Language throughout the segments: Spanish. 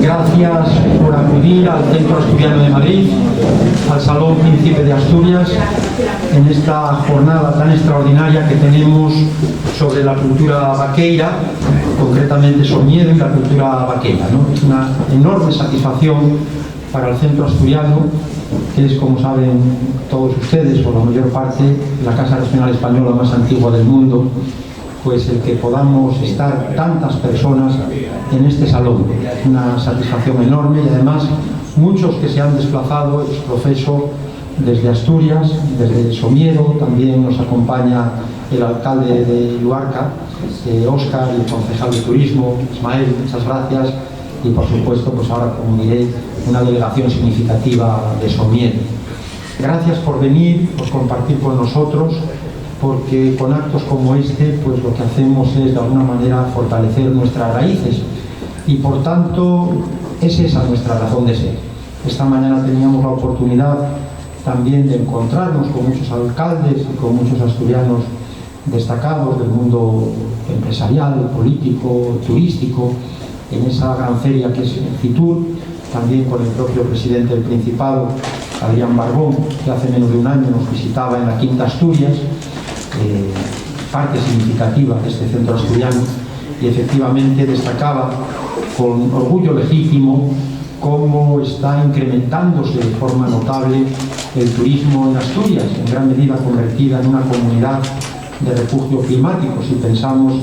Gracias por acudir al Centro Asturiano de Madrid, al Salón Príncipe de Asturias, en esta jornada tan extraordinaria que tenemos sobre la cultura vaqueira, concretamente Somiedo y la cultura vaquera, ¿no? Es una enorme satisfacción para el Centro Asturiano, que es, como saben todos ustedes, por la mayor parte, la Casa Regional Española más antigua del mundo, pues el que podamos estar tantas personas en este salón. Es una satisfacción enorme y además muchos que se han desplazado, es profeso, desde Asturias, desde Somiedo, también nos acompaña el alcalde de Luarca, Óscar, y el concejal de turismo, Ismael, muchas gracias, y por supuesto, pues ahora, como diré, una delegación significativa de Somiedo. Gracias por venir, por compartir con nosotros, porque con actos como este, pues lo que hacemos es de alguna manera fortalecer nuestras raíces y por tanto es esa nuestra razón de ser. Esta mañana teníamos la oportunidad también de encontrarnos con muchos alcaldes y con muchos asturianos destacados del mundo empresarial, político, turístico, en esa gran feria que es Fitur, también con el propio presidente del Principado, Adrián Barbón, que hace menos de un año nos visitaba en la Quinta Asturias, parte significativa de este centro asturiano, y efectivamente destacaba con orgullo legítimo cómo está incrementándose de forma notable el turismo en Asturias, en gran medida convertida en una comunidad de refugio climático. Si pensamos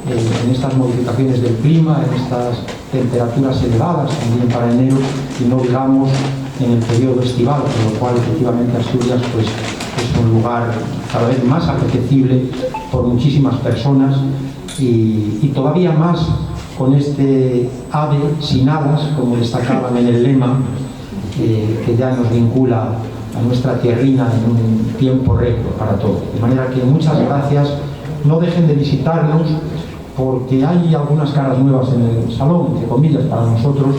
en estas modificaciones del clima, en estas temperaturas elevadas también para enero, y no digamos en el periodo estival, con lo cual efectivamente Asturias pues es un lugar cada vez más apetecible por muchísimas personas y todavía más con este ave sin alas, como destacaban en el lema, que ya nos vincula a nuestra tierrina en un tiempo récord para todos. De manera que muchas gracias, no dejen de visitarnos, porque hay algunas caras nuevas en el salón, entre comillas, para nosotros,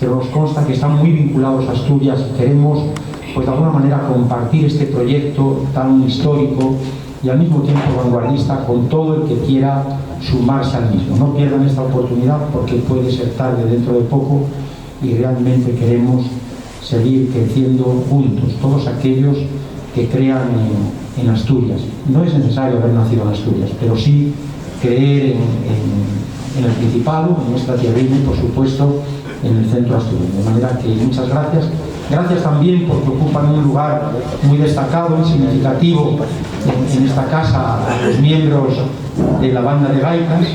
pero nos consta que están muy vinculados a Asturias y queremos, pues de alguna manera, compartir este proyecto tan histórico y al mismo tiempo vanguardista con todo el que quiera sumarse al mismo. No pierdan esta oportunidad porque puede ser tarde dentro de poco y realmente queremos seguir creciendo juntos, todos aquellos que crean en Asturias. No es necesario haber nacido en Asturias, pero sí creer en el Principado, en nuestra tierrina y por supuesto en el centro asturiano. De manera que muchas gracias. Gracias también porque ocupan un lugar muy destacado y significativo en esta casa a los miembros de la banda de gaitas,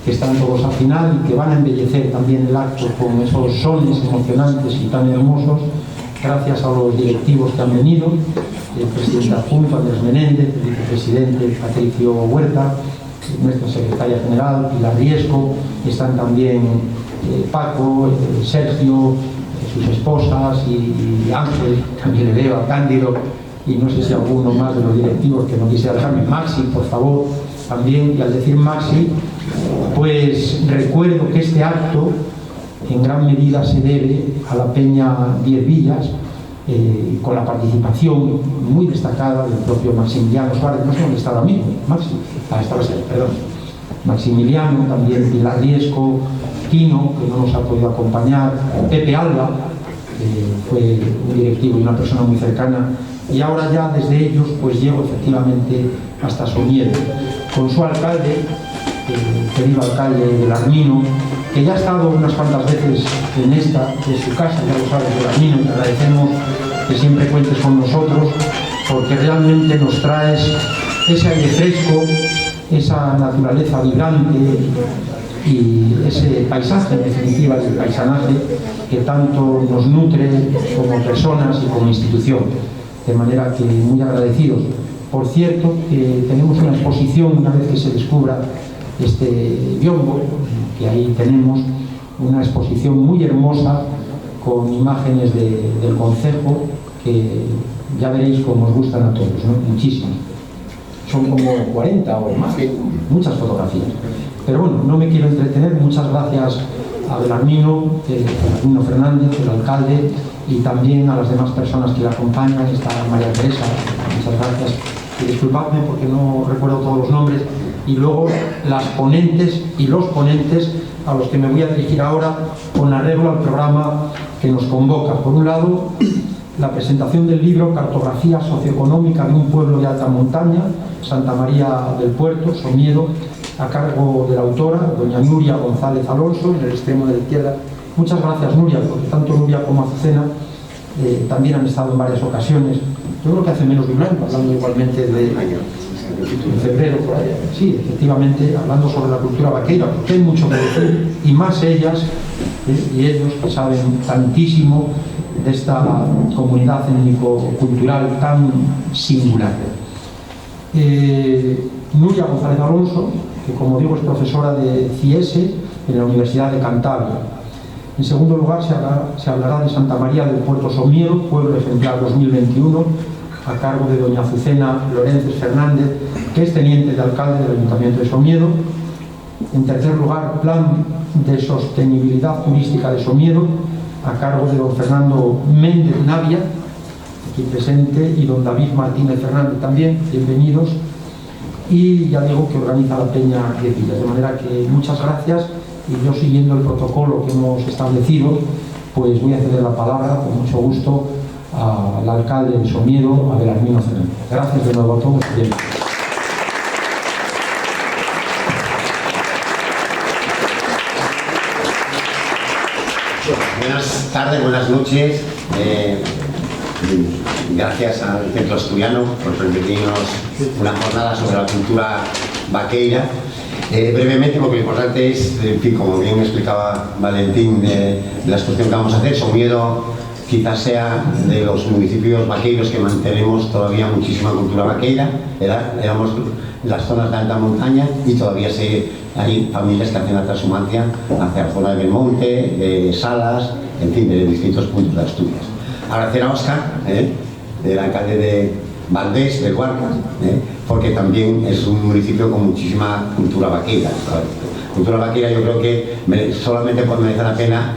que están todos al final y que van a embellecer también el acto con esos sones emocionantes y tan hermosos. Gracias a los directivos que han venido, el presidente adjunto Andrés Menéndez, el vicepresidente Patricio Huerta, nuestra secretaria general Pilar Riesco, están también Paco, Sergio, sus esposas y Ángel, también le veo a Cándido, y no sé si alguno más de los directivos que no quisiera dejarme, Maxi, por favor, también. Y al decir Maxi, pues recuerdo que este acto en gran medida se debe a la Peña 10 Villas, con la participación muy destacada del propio Maximiliano Suárez. No sé dónde está ahora mismo, Maxi, estaba ahí, perdón. Maximiliano, también Pilar Riesco, Quino, que no nos ha podido acompañar, Pepe Alba, que fue un directivo y una persona muy cercana, y ahora ya desde ellos pues llego efectivamente hasta Somiedo, con su alcalde, el querido alcalde del Armino, que ya ha estado unas cuantas veces en esta, de su casa, ya lo sabes, del Armino, y te agradecemos que siempre cuentes con nosotros, porque realmente nos traes ese aire fresco, esa naturaleza vibrante y ese paisaje, en definitiva, el paisanaje que tanto nos nutre como personas y como institución. De manera que muy agradecidos. Por cierto, que tenemos una exposición, una vez que se descubra este biombo, que ahí tenemos una exposición muy hermosa con imágenes del concejo, que ya veréis cómo os gustan a todos, ¿no? Muchísimas. Son como 40 o más, muchas fotografías. Pero bueno, no me quiero entretener. Muchas gracias a Belarmino Fernández, el alcalde, y también a las demás personas que le acompañan. Está María Teresa, muchas gracias. Y disculpadme porque no recuerdo todos los nombres. y luego las ponentes y los ponentes a los que me voy a dirigir ahora con arreglo al programa que nos convoca. Por un lado, la presentación del libro Cartografía socioeconómica de un pueblo de alta montaña, Santa María del Puerto, Somiedo, a cargo de la autora, doña Nuria González Alonso, en el extremo de la izquierda. Muchas gracias, Nuria, porque tanto Nuria como Azucena también han estado en varias ocasiones. Yo creo que hace menos de un año, hablando igualmente en febrero, por allá. Sí, efectivamente, hablando sobre la cultura vaqueira, porque hay mucho que decir, y más ellas y ellos que saben tantísimo de esta comunidad étnico-cultural tan singular. Nuria González Alonso, que como digo es profesora de CIES en la Universidad de Cantabria. En segundo lugar se hablará de Santa María del Puerto Somiedo, Pueblo Ejemplar 2021, a cargo de doña Azucena Lorences Fernández, que es teniente de alcalde del Ayuntamiento de Somiedo. En tercer lugar, Plan de Sostenibilidad Turística de Somiedo, a cargo de don Fernando Méndez Navia, aquí presente, y don David Martínez Fernández también, bienvenidos. Y ya digo que organiza la Peña de Villas, de manera que muchas gracias, y yo siguiendo el protocolo que hemos establecido, pues voy a ceder la palabra con mucho gusto al alcalde de Somiedo, a Belarmino Fernández. Gracias de nuevo a todos. Buenas tardes, buenas noches. Gracias al Centro Asturiano por permitirnos una jornada sobre la cultura vaqueira. Brevemente, porque lo importante es, en fin, como bien explicaba Valentín, de la exposición que vamos a hacer, Somiedo quizás sea de los municipios vaqueiros que mantenemos todavía muchísima cultura vaqueira. Éramos las zonas de alta montaña y todavía hay familias que hacen la transhumancia hacia la zona de Belmonte, de Salas, en fin, de distintos puntos de Asturias. Agradecer a Óscar, el alcalde de Valdés, de Guarcas, porque también es un municipio con muchísima cultura vaqueira. Cultura vaqueira, yo creo que solamente merece la pena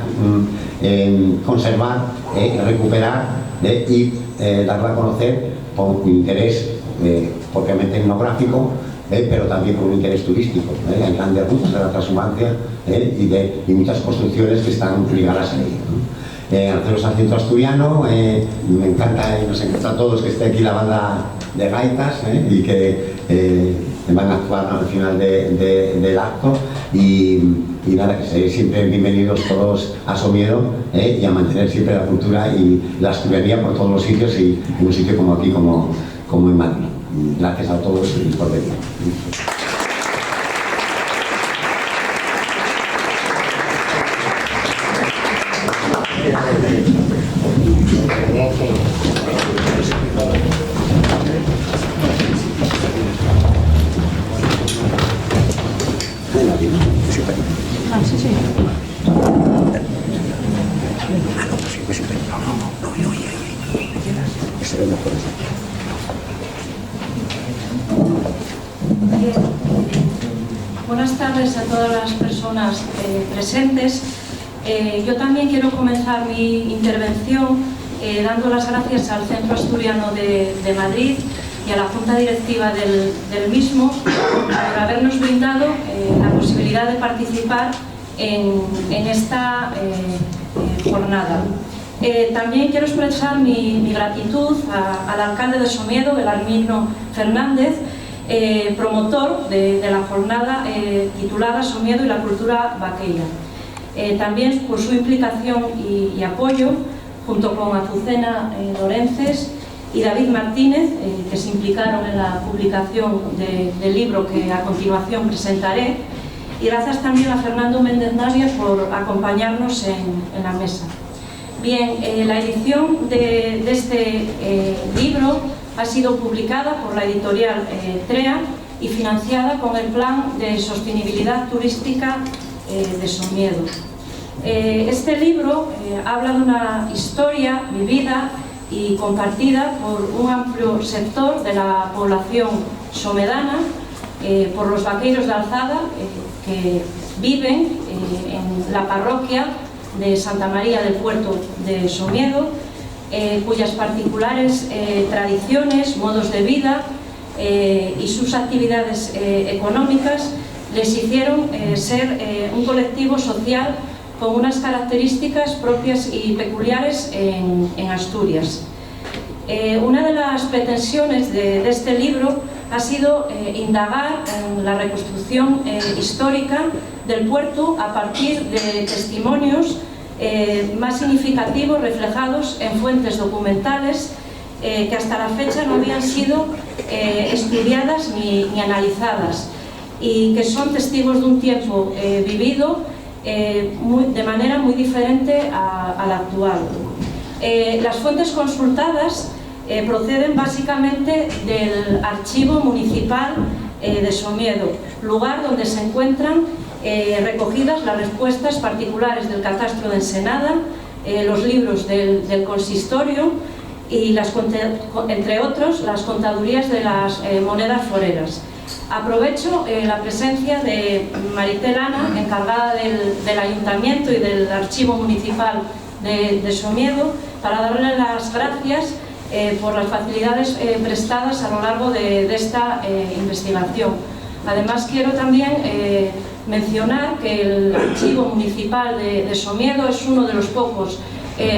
conservar, recuperar y darla a conocer con interés propiamente etnográfico, pero también con un interés turístico. Hay grandes rutas de la transhumancia y muchas construcciones que están ligadas a ello. Haceros al Centro Asturiano, me encanta y nos encanta a todos que esté aquí la banda de gaitas y que van a actuar al final del acto, y nada, que seréis siempre bienvenidos todos a Somiedo y a mantener siempre la cultura y la asturianía por todos los sitios, y en un sitio como aquí, como en Madrid. Gracias a todos y por venir. Buenas tardes a todas las personas presentes. Yo también quiero comenzar mi intervención dando las gracias al Centro Asturiano de Madrid y a la Junta Directiva del mismo por habernos brindado la posibilidad de participar en esta jornada. También quiero expresar mi gratitud al alcalde de Somiedo, Belarmino Fernández, promotor de la jornada titulada Somiedo y la cultura vaqueira. También por su implicación y apoyo, junto con Azucena Lorences y David Martínez, que se implicaron en la publicación del libro que a continuación presentaré, y gracias también a Fernando Méndez Navia por acompañarnos en la mesa. Bien, la edición de este libro ha sido publicada por la editorial TREA y financiada con el Plan de Sostenibilidad Turística de Somiedo. Este libro habla de una historia vivida y compartida por un amplio sector de la población somedana, por los vaqueiros de Alzada que viven en la parroquia de Santa María del Puerto de Somiedo, cuyas particulares tradiciones, modos de vida y sus actividades económicas les hicieron ser un colectivo social con unas características propias y peculiares en Asturias. Una de las pretensiones de este libro ha sido indagar en la reconstrucción histórica del puerto a partir de testimonios más significativos reflejados en fuentes documentales que hasta la fecha no habían sido estudiadas ni analizadas, y que son testigos de un tiempo vivido de manera muy diferente a la actual. Las fuentes consultadas proceden básicamente del Archivo Municipal de Somiedo, lugar donde se encuentran recogidas las respuestas particulares del Catastro de Ensenada, los libros del Consistorio y, entre otros, las contadurías de las monedas foreras. Aprovecho la presencia de Maritel Ana, encargada del Ayuntamiento y del Archivo Municipal de Somiedo, para darle las gracias por las facilidades prestadas a lo largo de esta investigación. Además, quiero también mencionar que el Archivo Municipal de Somiedo es uno de los pocos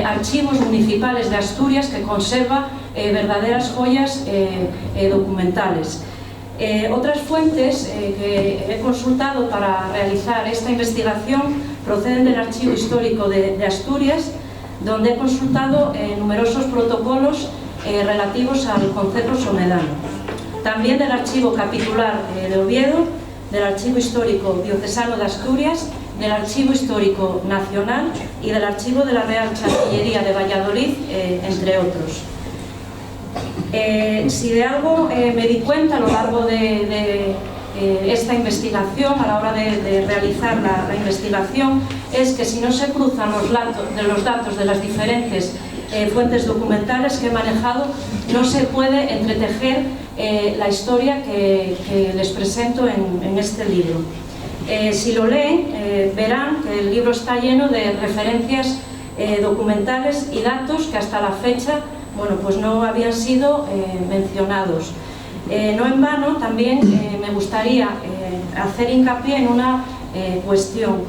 archivos municipales de Asturias que conserva verdaderas joyas documentales. Otras fuentes que he consultado para realizar esta investigación proceden del Archivo Histórico de Asturias, donde he consultado numerosos protocolos relativos al concejo somedano. También del Archivo Capitular de Oviedo, del Archivo Histórico Diocesano de Asturias, del Archivo Histórico Nacional y del Archivo de la Real Chancillería de Valladolid, entre otros. Si de algo me di cuenta a lo largo de esta investigación, a la hora de realizar la investigación, es que si no se cruzan los datos de las diferentes fuentes documentales que he manejado, no se puede entretejer la historia que les presento en este libro. Si lo leen, verán que el libro está lleno de referencias documentales y datos que hasta la fecha, bueno, pues no habían sido mencionados. No en vano, también me gustaría hacer hincapié en una cuestión.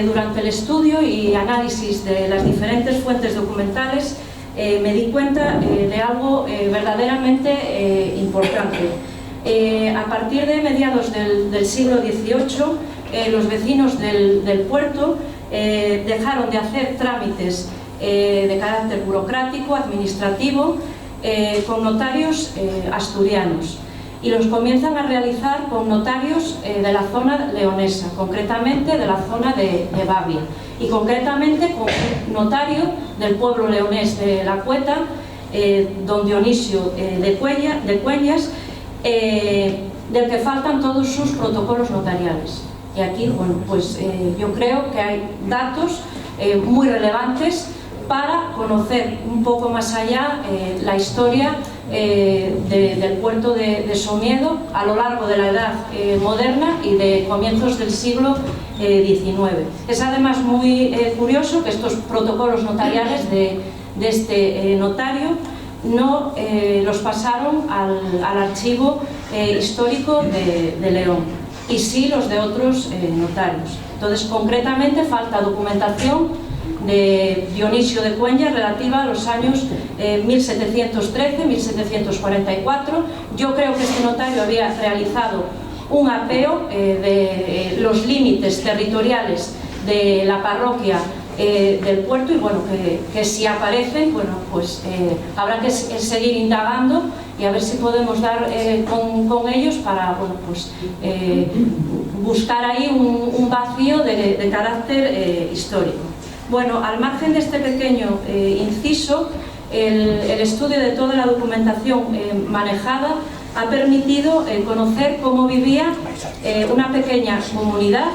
Durante el estudio y análisis de las diferentes fuentes documentales me di cuenta de algo verdaderamente importante. A partir de mediados del siglo XVIII, los vecinos del puerto dejaron de hacer trámites de carácter burocrático, administrativo, con notarios asturianos, y los comienzan a realizar con notarios de la zona leonesa, concretamente de la zona de Bavia, y concretamente con un notario del pueblo leonés de La Cueta, don Dionisio de Cuellas, del que faltan todos sus protocolos notariales. Y aquí, bueno, pues yo creo que hay datos muy relevantes para conocer un poco más allá la historia del puerto de Somiedo a lo largo de la edad moderna y de comienzos del siglo XIX. Es además muy curioso que estos protocolos notariales de este notario no los pasaron al archivo histórico de León, y sí los de otros notarios. Entonces, concretamente, falta documentación de Dionisio de Cuellas relativa a los años 1713-1744. Yo creo que este notario había realizado un apeo de los límites territoriales de la parroquia del puerto, y bueno, que si aparecen, bueno, pues habrá que seguir indagando y a ver si podemos dar con ellos para, bueno, pues buscar ahí un vacío de carácter histórico. Bueno, al margen de este pequeño inciso, el estudio de toda la documentación manejada ha permitido conocer cómo vivía una pequeña comunidad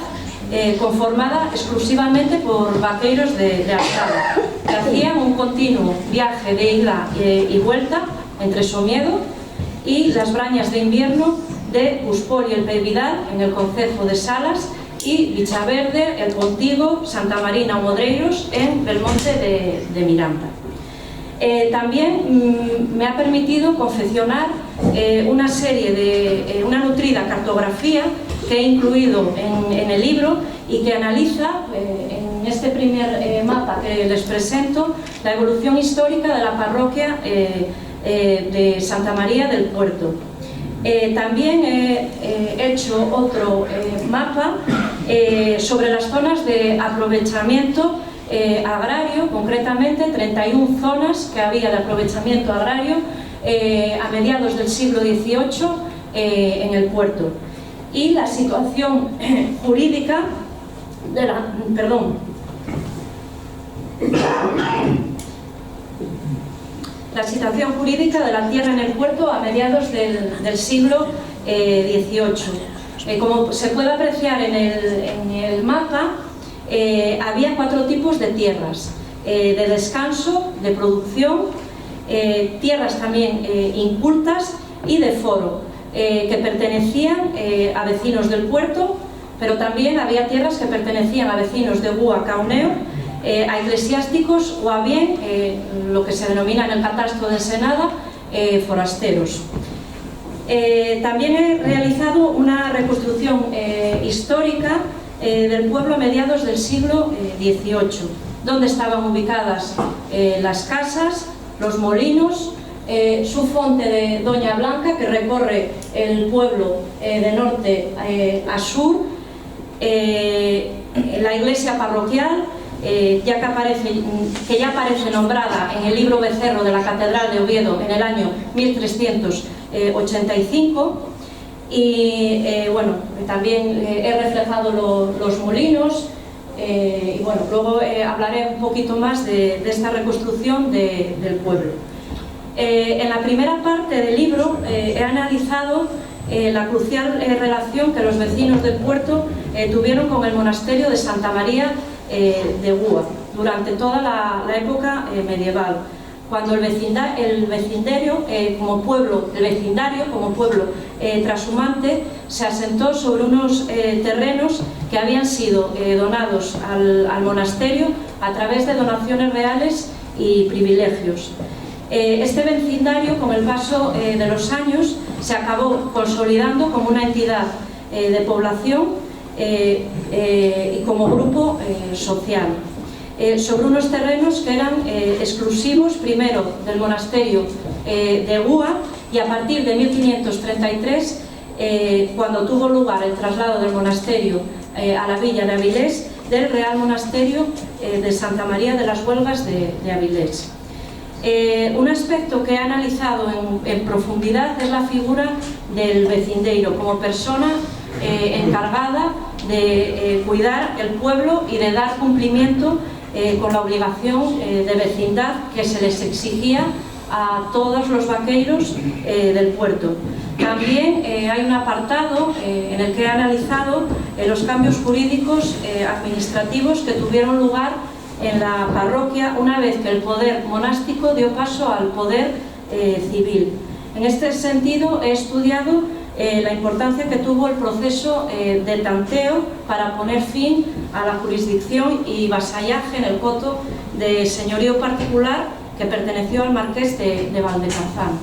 conformada exclusivamente por vaqueiros de Alcalá, que hacían un continuo viaje de ida y vuelta entre Somiedo y las brañas de invierno de Uspor y el Peividal en el concejo de Salas, y Vichaverde, El Contigo, Santa Marina o Modreiros en Belmonte de Miranda. También me ha permitido confeccionar una nutrida cartografía que he incluido en el libro y que analiza, en este primer mapa que les presento, la evolución histórica de la parroquia de Santa María del Puerto. También he hecho otro mapa sobre las zonas de aprovechamiento agrario, concretamente 31 zonas que había de aprovechamiento agrario a mediados del siglo XVIII en el puerto. Y la situación jurídica de la... La situación jurídica de la tierra en el puerto a mediados del siglo XVIII. Como se puede apreciar en el mapa, había 4 tipos de tierras: de descanso, de producción, tierras también incultas y de foro, que pertenecían a vecinos del puerto, pero también había tierras que pertenecían a vecinos de Gúa, Cauneo, a eclesiásticos o a bien lo que se denomina en el catastro de Ensenada forasteros. También he realizado una reconstrucción histórica del pueblo a mediados del siglo XVIII, donde estaban ubicadas las casas, los molinos, su fonte de Doña Blanca, que recorre el pueblo de norte a sur, la iglesia parroquial, que ya aparece nombrada en el libro Becerro de la Catedral de Oviedo en el año 1385, y bueno, también he reflejado los molinos, y bueno, luego hablaré un poquito más de esta reconstrucción del pueblo. En la primera parte del libro he analizado la crucial relación que los vecinos del puerto tuvieron con el monasterio de Santa María de Gúa durante toda la época medieval, cuando el vecindario como pueblo trashumante se asentó sobre unos terrenos que habían sido donados al monasterio a través de donaciones reales y privilegios. Este vecindario, con el paso de los años, se acabó consolidando como una entidad de población y como grupo social, sobre unos terrenos que eran exclusivos primero del monasterio de Gúa, y a partir de 1533, cuando tuvo lugar el traslado del monasterio a la villa de Avilés, del Real Monasterio de Santa María de las Huelgas de Avilés. Un aspecto que he analizado en profundidad es la figura del vecindeiro como persona encargada de cuidar el pueblo y de dar cumplimiento con la obligación de vecindad que se les exigía a todos los vaqueiros del puerto. También hay un apartado en el que he analizado los cambios jurídicos administrativos que tuvieron lugar en la parroquia una vez que el poder monástico dio paso al poder civil. En este sentido he estudiado la importancia que tuvo el proceso de tanteo para poner fin a la jurisdicción y vasallaje en el coto de señorío particular que perteneció al marqués de Valdecarzán.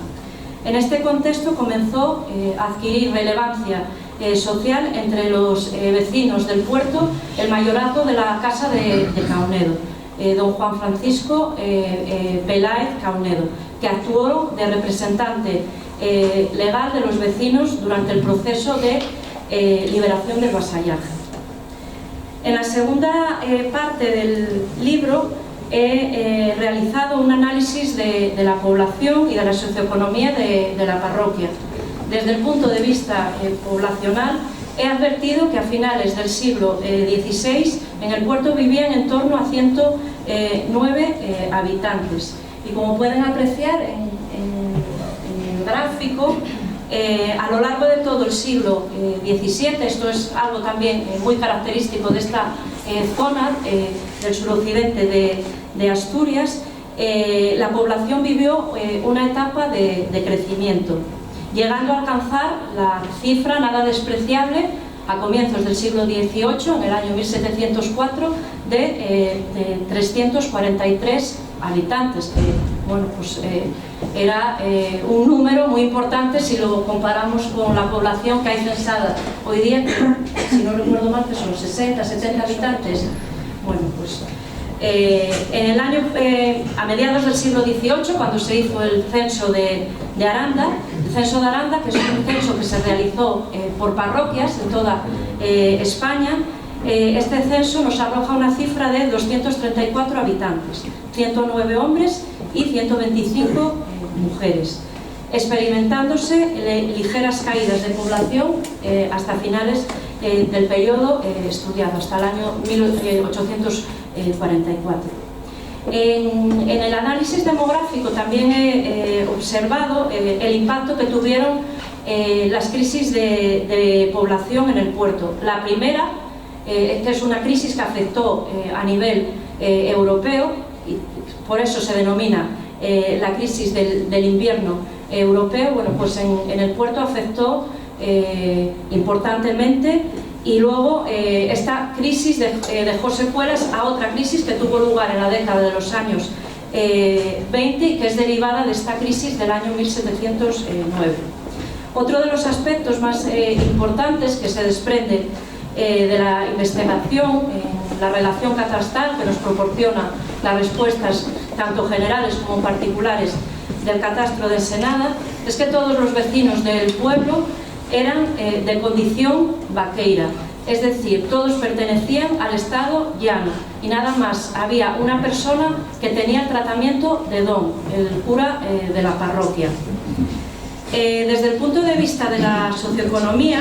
En este contexto comenzó a adquirir relevancia social entre los vecinos del puerto el mayorazgo de la Casa de Caunedo, don Juan Francisco Peláez Caunedo, que actuó de representante legal de los vecinos durante el proceso de liberación del vasallaje. En la segunda parte del libro he realizado un análisis de la población y de la socioeconomía de la parroquia. Desde el punto de vista poblacional, he advertido que a finales del siglo XVI en el puerto vivían en torno a 109 habitantes. Y como pueden apreciar en el gráfico, a lo largo de todo el siglo XVII, esto es algo también muy característico de esta zona del suroccidente de Asturias, la población vivió una etapa de crecimiento, llegando a alcanzar la cifra nada despreciable a comienzos del siglo XVIII, en el año 1704, de 343 habitantes, que bueno, pues era un número muy importante si lo comparamos con la población que hay censada hoy día, que, si no recuerdo mal, que son 60, 70 habitantes. Bueno, pues en el año, a mediados del siglo XVIII, cuando se hizo el censo de Aranda, el censo de Aranda, que es un censo que se realizó por parroquias en toda España, este censo nos arroja una cifra de 234 habitantes, 109 hombres y 125 mujeres, experimentándose ligeras caídas de población hasta finales del periodo estudiado, hasta el año 1844. En el análisis demográfico también he observado el impacto que tuvieron las crisis de población en el puerto. La primera, que es una crisis que afectó a nivel europeo, y por eso se denomina la crisis del invierno europeo. Bueno, pues en el puerto afectó importantemente, y luego esta crisis dejó secuelas a otra crisis que tuvo lugar en la década de los años 20 y que es derivada de esta crisis del año 1709. Otro de los aspectos más importantes que se desprende de la investigación, la relación catastral que nos proporciona las respuestas tanto generales como particulares del catastro de Ensenada, es que todos los vecinos del pueblo eran de condición vaqueira, es decir, todos pertenecían al estado llano, y nada más había una persona que tenía el tratamiento de don, el cura de la parroquia. Desde el punto de vista de la socioeconomía,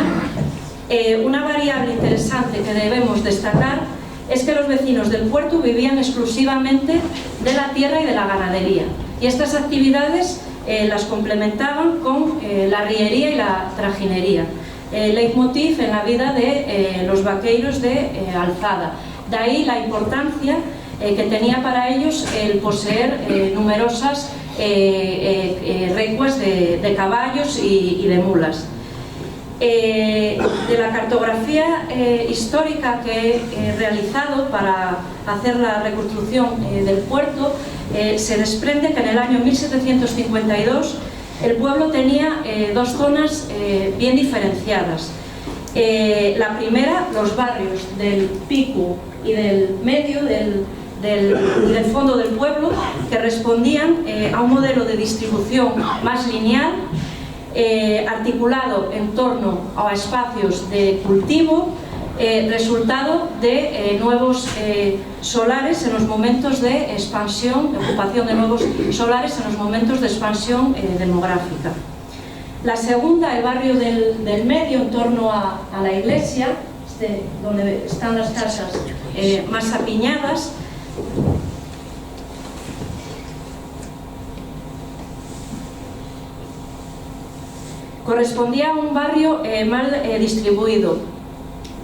una variable interesante que debemos destacar es que los vecinos del puerto vivían exclusivamente de la tierra y de la ganadería, y estas actividades las complementaban con la riería y la trajinería, leitmotiv en la vida de los vaqueiros de Alzada. De ahí la importancia que tenía para ellos el poseer numerosas recuas de caballos y de mulas. De la cartografía histórica que he realizado para hacer la reconstrucción del puerto, se desprende que en el año 1752 el pueblo tenía dos zonas bien diferenciadas. La primera, los barrios del pico y del medio del fondo del pueblo, que respondían a un modelo de distribución más lineal, articulado en torno a espacios de cultivo, resultado de nuevos solares en los momentos de expansión, de ocupación de nuevos solares en los momentos de expansión demográfica. La segunda, el barrio del medio, en torno a la iglesia, donde están las casas más apiñadas, correspondía a un barrio mal distribuido,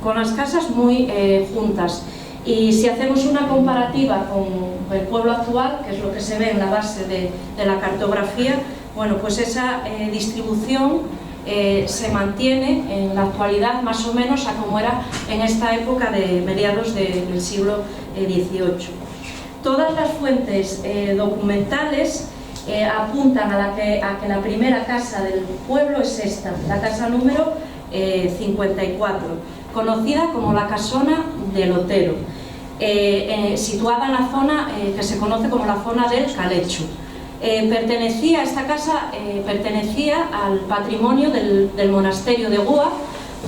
con las casas muy juntas. Y si hacemos una comparativa con el pueblo actual, que es lo que se ve en la base de la cartografía, bueno, pues esa distribución se mantiene en la actualidad más o menos a como era en esta época de mediados del siglo XVIII. Todas las fuentes documentales apuntan a que la primera casa del pueblo es esta, la casa número 54, conocida como la casona del Otero, situada en la zona que se conoce como la zona del Calecho. Esta casa pertenecía al patrimonio del monasterio de Gúa,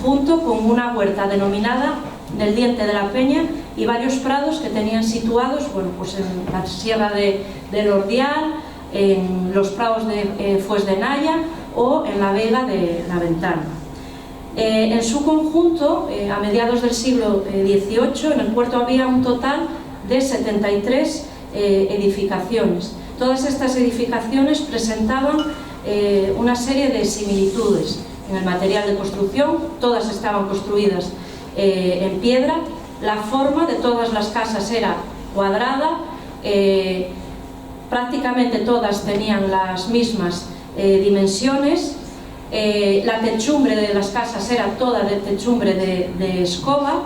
junto con una huerta denominada del Diente de la Peña y varios prados que tenían situados, bueno, pues en la sierra del Ordial, en los prados de Fues de Naya o en la vega de la Ventana. En su conjunto, a mediados del siglo XVIII, en el puerto había un total de 73 edificaciones. Todas estas edificaciones presentaban una serie de similitudes en el material de construcción. Todas estaban construidas en piedra. La forma de todas las casas era cuadrada, prácticamente todas tenían las mismas dimensiones. La techumbre de las casas era toda de techumbre de escoba.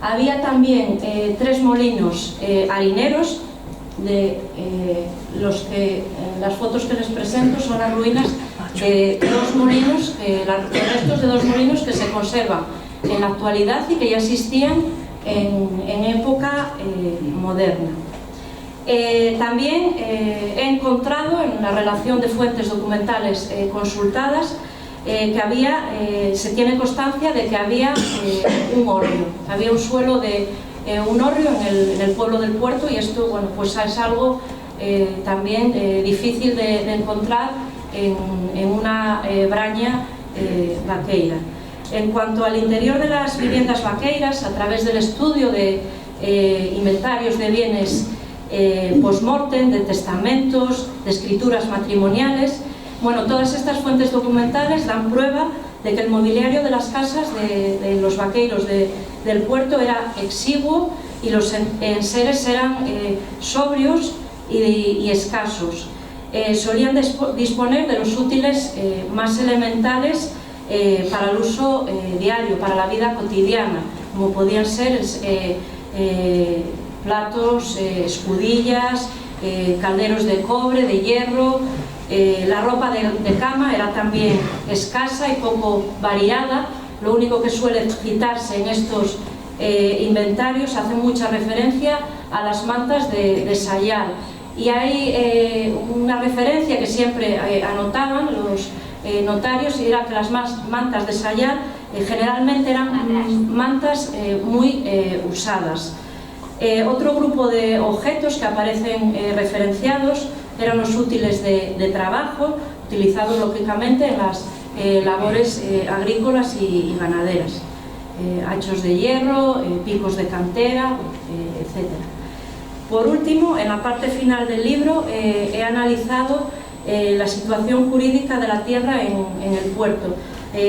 Había también 3 molinos harineros las fotos que les presento son las ruinas de dos molinos, los restos de dos molinos que se conservan en la actualidad y que ya existían en época moderna. También he encontrado en la relación de fuentes documentales consultadas que se tiene constancia de que había un hórreo, había un suelo de un hórreo en el pueblo del Puerto, y esto, bueno, pues es algo también difícil de encontrar en una braña vaqueira. En cuanto al interior de las viviendas vaqueiras, a través del estudio de inventarios de bienes post-mortem, de testamentos, de escrituras matrimoniales, bueno, todas estas fuentes documentales dan prueba de que el mobiliario de las casas de los vaqueiros del puerto era exiguo y los enseres eran sobrios y escasos. Solían disponer de los útiles más elementales para el uso diario, para la vida cotidiana, como podían ser platos, escudillas, calderos de cobre, de hierro. La ropa de cama era también escasa y poco variada. Lo único que suele citarse en estos inventarios hace mucha referencia a las mantas de sayal, y hay una referencia que siempre anotaban los notarios, y era que las mantas de sayal generalmente eran mantas muy usadas. Otro grupo de objetos que aparecen referenciados eran los útiles de trabajo, utilizados lógicamente en las labores agrícolas y ganaderas, hachos de hierro, picos de cantera, etc. Por último, en la parte final del libro he analizado la situación jurídica de la tierra en el puerto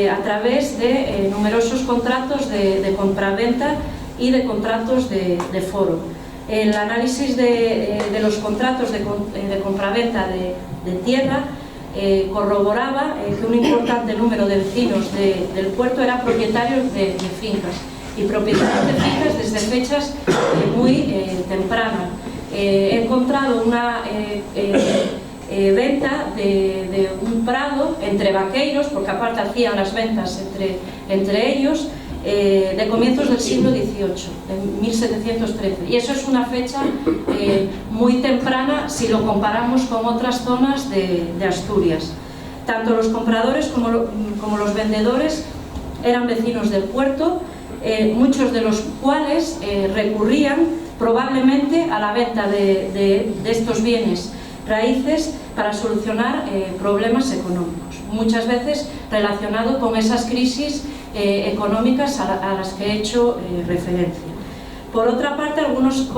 a través de numerosos contratos de compraventa y de contratos de foro. El análisis de los contratos de compraventa de tierra corroboraba que un importante número de vecinos del puerto eran propietarios de fincas, y propietarios de fincas desde fechas muy tempranas. He encontrado una venta de un prado entre vaqueiros, porque aparte hacían las ventas entre ellos, de comienzos del siglo XVIII, de 1713, y eso es una fecha muy temprana si lo comparamos con otras zonas de Asturias. Tanto los compradores como los vendedores eran vecinos del puerto, muchos de los cuales recurrían probablemente a la venta de estos bienes raíces para solucionar problemas económicos, muchas veces relacionado con esas crisis económicas a las que he hecho referencia. Por otra parte, algunos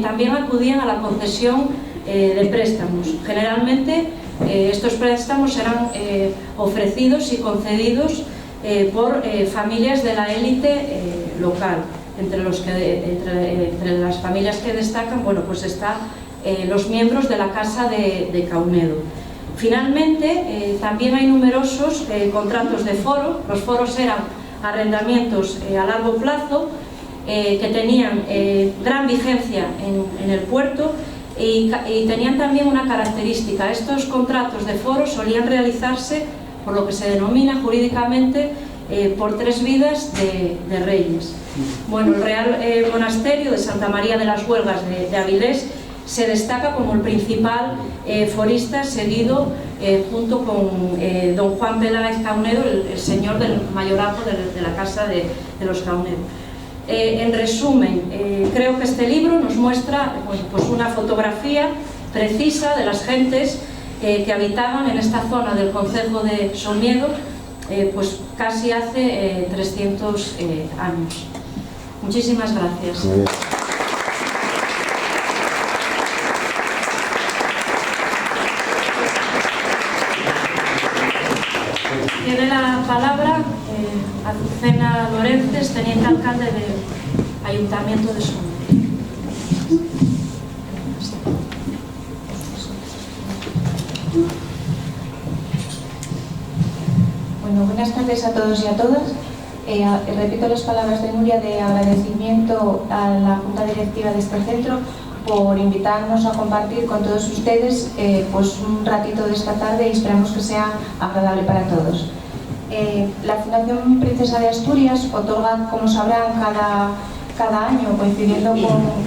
también acudían a la concesión de préstamos. Generalmente estos préstamos eran ofrecidos y concedidos por familias de la élite local. Entre las familias que destacan, bueno, pues están los miembros de la Casa de Caunedo. Finalmente, también hay numerosos contratos de foro. Los foros eran arrendamientos a largo plazo que tenían gran vigencia en el puerto y tenían también una característica. Estos contratos de foro solían realizarse por lo que se denomina jurídicamente por 3 vidas de reyes. Bueno, el Real Monasterio de Santa María de las Huelgas de Avilés se destaca como el principal forista seguido junto con don Juan Peláez Caunedo, el señor del mayorazgo de la Casa de los Caunedo. En resumen, creo que este libro nos muestra pues una fotografía precisa de las gentes que habitaban en esta zona del concejo de Somiedo pues casi hace 300 años. Muchísimas gracias. Tiene la palabra Azucena Lorentes, teniente alcalde del Ayuntamiento de Somiedo. Bueno, buenas tardes a todos y a todas. Repito las palabras de Nuria de agradecimiento a la Junta Directiva de este centro por invitarnos a compartir con todos ustedes pues un ratito de esta tarde y esperamos que sea agradable para todos. La Fundación Princesa de Asturias otorga, como sabrán, cada año, coincidiendo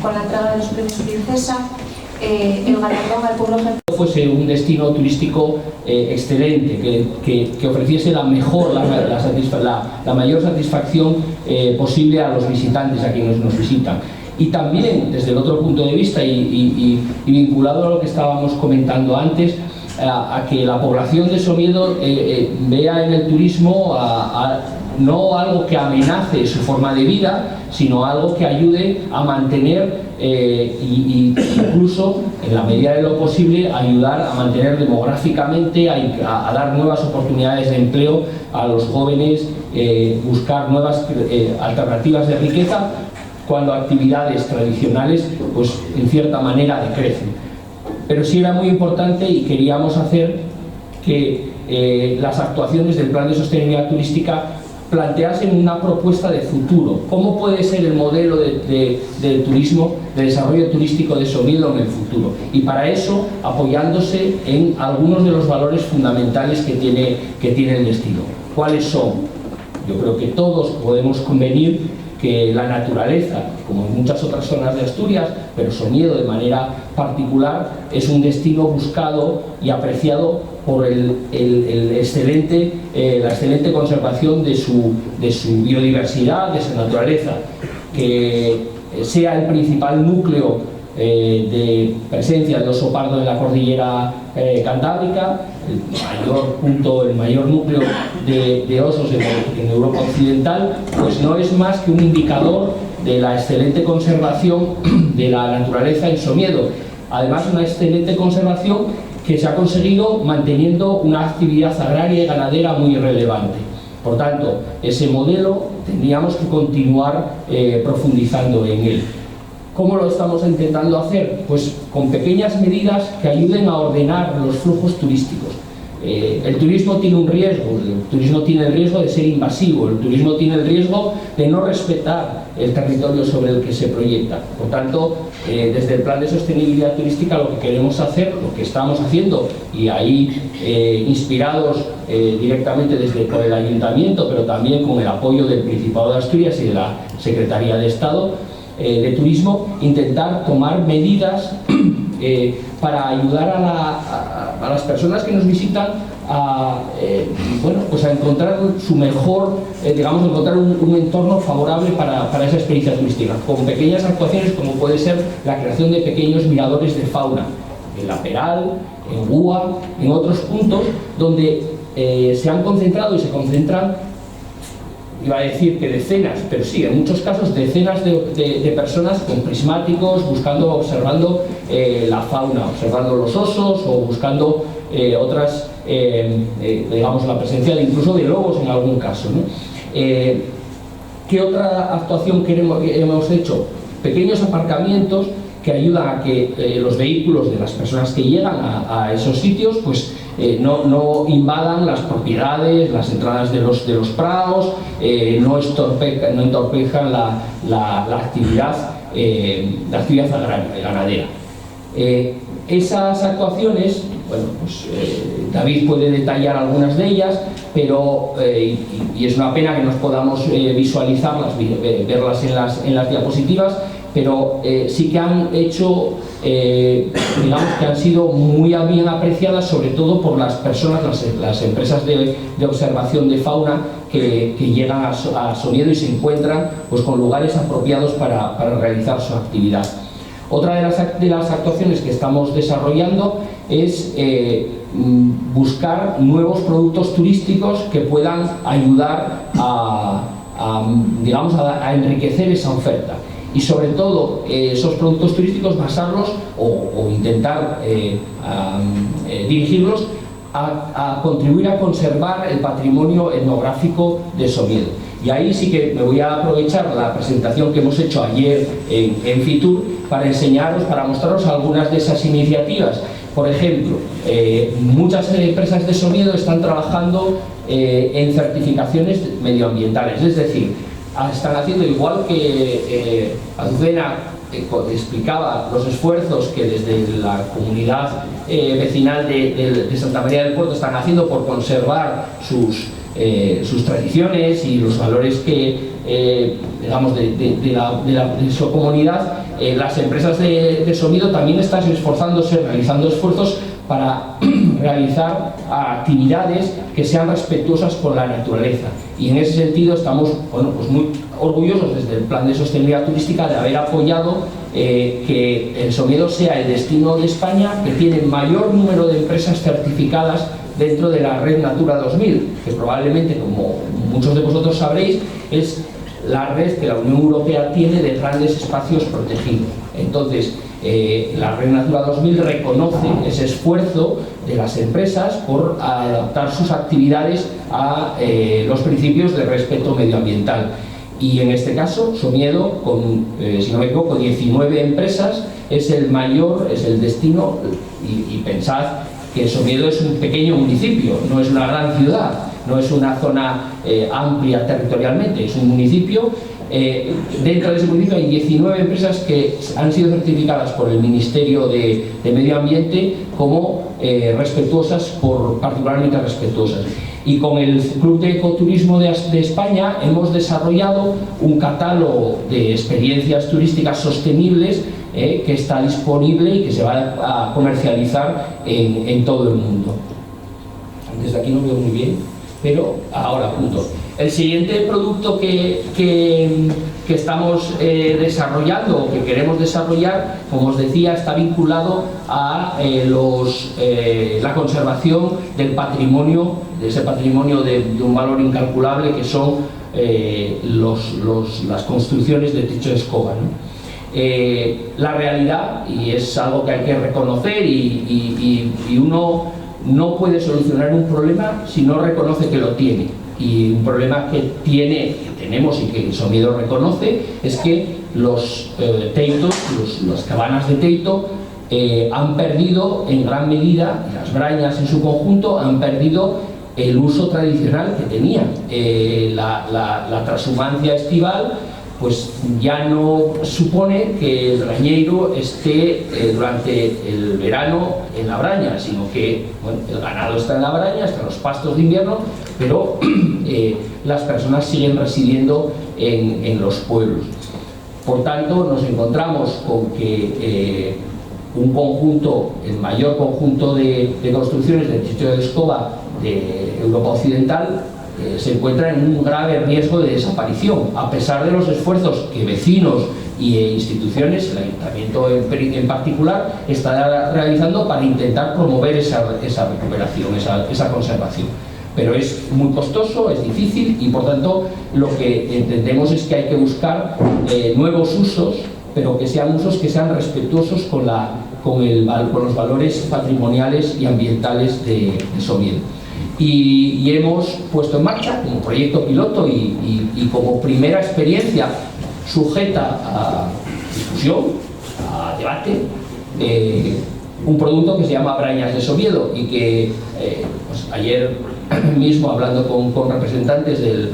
con la entrega de los premios Princesa, el galardón al pueblo ejemplar. Fuese un destino turístico excelente, que ofreciese la mayor satisfacción posible a los visitantes, a quienes nos visitan. Y también, desde el otro punto de vista y vinculado a lo que estábamos comentando antes, a que la población de Somiedo vea en el turismo no algo que amenace su forma de vida, sino algo que ayude a mantener y incluso, en la medida de lo posible, ayudar a mantener demográficamente, a dar nuevas oportunidades de empleo a los jóvenes, buscar nuevas alternativas de riqueza, cuando actividades tradicionales, pues en cierta manera decrecen. Pero sí era muy importante y queríamos hacer que las actuaciones del Plan de Sostenibilidad Turística planteasen una propuesta de futuro. ¿Cómo puede ser el modelo de turismo, de desarrollo turístico de Somiedo en el futuro? Y para eso, apoyándose en algunos de los valores fundamentales que tiene el destino. ¿Cuáles son? Yo creo que todos podemos convenir que la naturaleza, como en muchas otras zonas de Asturias, pero Somiedo de manera particular, es un destino buscado y apreciado por la excelente conservación de su biodiversidad, de su naturaleza, que sea el principal núcleo de presencia de oso pardo en la cordillera cantábrica, el mayor núcleo de osos en Europa Occidental, pues no es más que un indicador de la excelente conservación de la naturaleza en Somiedo. Además, una excelente conservación que se ha conseguido manteniendo una actividad agraria y ganadera muy relevante. Por tanto, ese modelo tendríamos que continuar profundizando en él. ¿Cómo lo estamos intentando hacer? Pues con pequeñas medidas que ayuden a ordenar los flujos turísticos. El turismo tiene un riesgo, el turismo tiene el riesgo de ser invasivo, el turismo tiene el riesgo de no respetar el territorio sobre el que se proyecta. Por tanto, desde el Plan de Sostenibilidad Turística lo que queremos hacer, lo que estamos haciendo, y ahí inspirados directamente por el Ayuntamiento, pero también con el apoyo del Principado de Asturias y de la Secretaría de Estado de Turismo, intentar tomar medidas para ayudar a las personas que nos visitan a encontrar su mejor, encontrar un entorno favorable para esa experiencia turística, con pequeñas actuaciones como puede ser la creación de pequeños miradores de fauna, en La Peral, en Gúa, en otros puntos donde se han concentrado y se concentran, iba a decir que decenas, pero sí, en muchos casos decenas de personas con prismáticos, observando la fauna, observando los osos o buscando otras, la presencia incluso de lobos en algún caso, ¿no? ¿Qué otra actuación hemos hecho? Pequeños aparcamientos que ayudan a que los vehículos de las personas que llegan a esos sitios pues no invadan las propiedades, las entradas de los prados, no entorpezcan la actividad agraria y ganadera. Esas actuaciones, bueno, pues David puede detallar algunas de ellas, pero y es una pena que no podamos visualizarlas, verlas en las diapositivas, pero sí que han hecho, digamos que han sido muy bien apreciadas, sobre todo por las personas, las empresas de observación de fauna que llegan a Somiedo y se encuentran pues con lugares apropiados para realizar su actividad. Otra de las actuaciones que estamos desarrollando es buscar nuevos productos turísticos que puedan ayudar a enriquecer esa oferta. Y sobre todo esos productos turísticos basarlos o intentar dirigirlos a contribuir a conservar el patrimonio etnográfico de Somiedo. Y ahí sí que me voy a aprovechar la presentación que hemos hecho ayer en Fitur para enseñaros, para mostraros algunas de esas iniciativas. Por ejemplo, muchas empresas de Somiedo están trabajando en certificaciones medioambientales, es decir, están haciendo igual que Azucena explicaba los esfuerzos que desde la comunidad vecinal de Santa María del Puerto están haciendo por conservar sus tradiciones y los valores que, digamos, de su comunidad. Las empresas de Somiedo también están esforzándose, realizando esfuerzos para realizar actividades que sean respetuosas con la naturaleza, y en ese sentido estamos, bueno, pues muy orgullosos desde el Plan de Sostenibilidad Turística de haber apoyado que el Somiedo sea el destino de España que tiene mayor número de empresas certificadas dentro de la red Natura 2000, que probablemente, como muchos de vosotros sabréis, es la red que la Unión Europea tiene de grandes espacios protegidos. Entonces, la red Natura 2000 reconoce ese esfuerzo de las empresas por adaptar sus actividades a los principios de respeto medioambiental. Y en este caso, Somiedo, con, si no me equivoco, 19 empresas, es el mayor, es el destino, y pensad que Somiedo es un pequeño municipio, no es una gran ciudad, no es una zona amplia territorialmente, es un municipio. Dentro de ese municipio hay 19 empresas que han sido certificadas por el Ministerio de Medio Ambiente como respetuosas, particularmente respetuosas. Y con el Club de Ecoturismo de España hemos desarrollado un catálogo de experiencias turísticas sostenibles que está disponible y que se va a comercializar en todo el mundo. Desde aquí no veo muy bien, pero ahora punto. El siguiente producto que estamos desarrollando, o que queremos desarrollar, como os decía, está vinculado a la conservación del patrimonio, de ese patrimonio de un valor incalculable que son las construcciones de techo de escoba, ¿no? La realidad, y es algo que hay que reconocer, y uno no puede solucionar un problema si no reconoce que lo tiene. Y un problema que tenemos y que Somiedo reconoce es que los teitos, las cabanas de teito han perdido en gran medida, las brañas en su conjunto han perdido el uso tradicional que tenían. La transhumancia estival pues ya no supone que el brañeiro esté durante el verano en la braña, sino que, bueno, el ganado está en la braña, están los pastos de invierno, pero las personas siguen residiendo en los pueblos. Por tanto, nos encontramos con que un conjunto, el mayor conjunto de construcciones de techo de escoba de Europa Occidental se encuentra en un grave riesgo de desaparición, a pesar de los esfuerzos que vecinos e instituciones, el ayuntamiento en particular, está realizando para intentar promover esa recuperación, esa conservación. Pero es muy costoso, es difícil, y por tanto lo que entendemos es que hay que buscar nuevos usos, pero que sean usos que sean respetuosos con los valores patrimoniales y ambientales de Somiedo. Y hemos puesto en marcha como proyecto piloto y como primera experiencia sujeta a discusión, a debate, un producto que se llama Brañas de Somiedo, y que pues ayer mismo, hablando con representantes del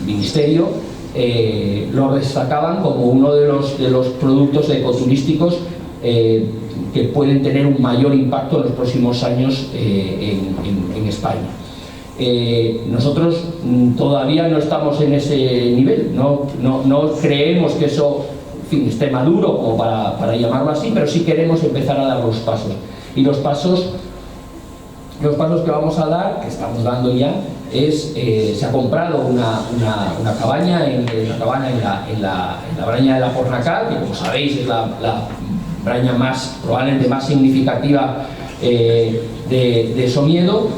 Ministerio, lo destacaban como uno de los productos ecoturísticos que pueden tener un mayor impacto en los próximos años en España. Nosotros todavía no estamos en ese nivel, no creemos que eso, en fin, esté maduro como para llamarlo así, pero sí queremos empezar a dar los pasos. Y los pasos que vamos a dar, que estamos dando ya, es se ha comprado una cabaña en la braña de la Pornacal, que como sabéis es la braña probablemente más significativa de Somiedo,